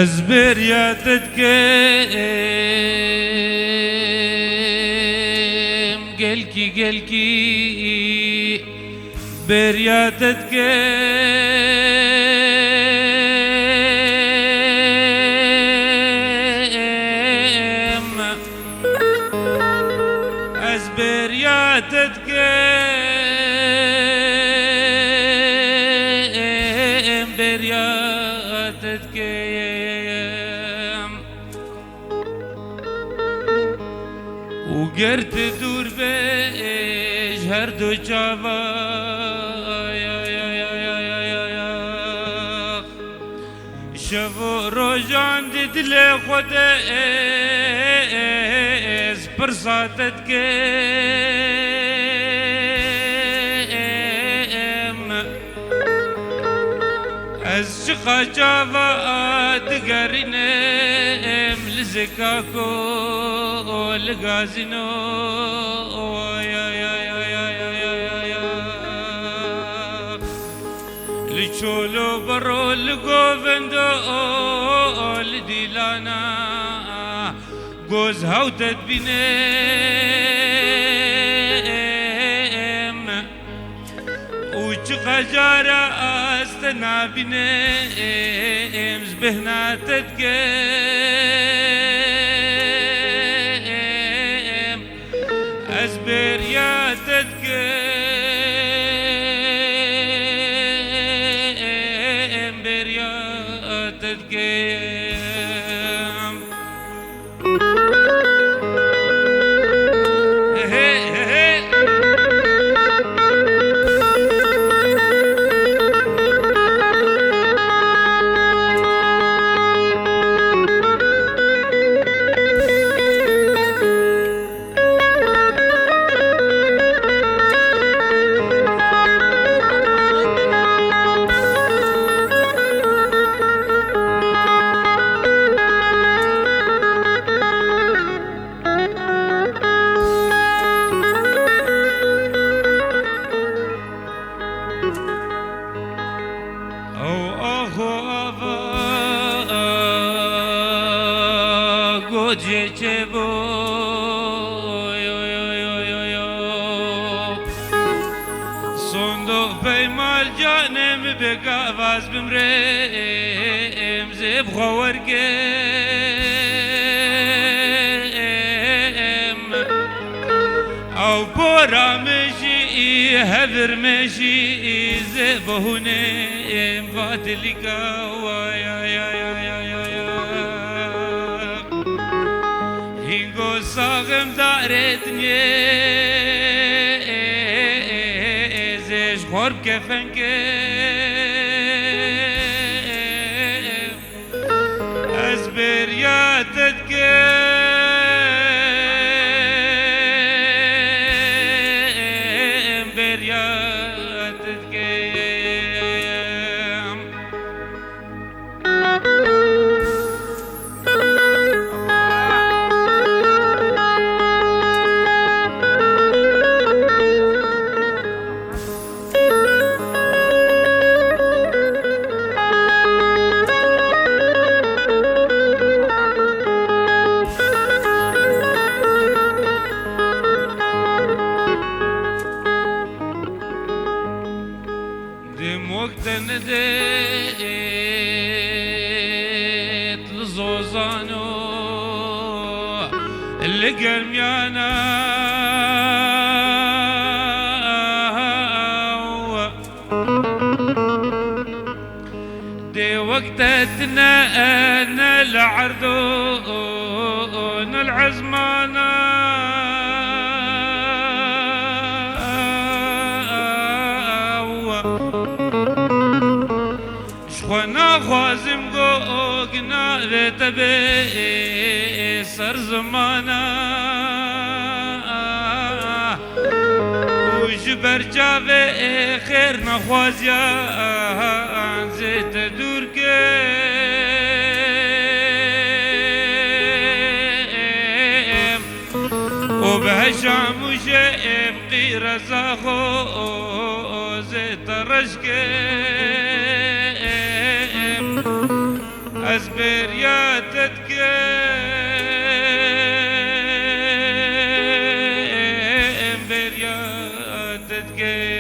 أزبر يا تتكيم قلكي بريا تتكيم أزبر يا تتكيم بريا تتكيم وقرت دور بيش هردو جابا شفو روجان دل خود از برساتت کم از شقا جاوا دگرینم لزکاکو لگازینو لچولو برو لگووندو لدیلانا گوز هاوتت بینم وچ قجارا استنا بینم زبهناتت كم أزبرياتت كم برياتت كم گوجه بو صندوق پیمال جانم بگاواز بمرم زب خورگم او برا مشي هذر مشي زبهونم فاتلكا هنگو ساغم دارتنی زش خورب کفنگم از بریاتت کم بریاتت کم وقتن ديت لزوزانو اللي قرميانا دي وقتتنا انا العرضون العزمانا شخونا خوازم گوگنا رتبه سر زمانا وش برجاوه خیر نخوازیان زیت دور کم و بهشام وشه ابقی رزاخو زیت رشکم از برياتت كم برياتت كم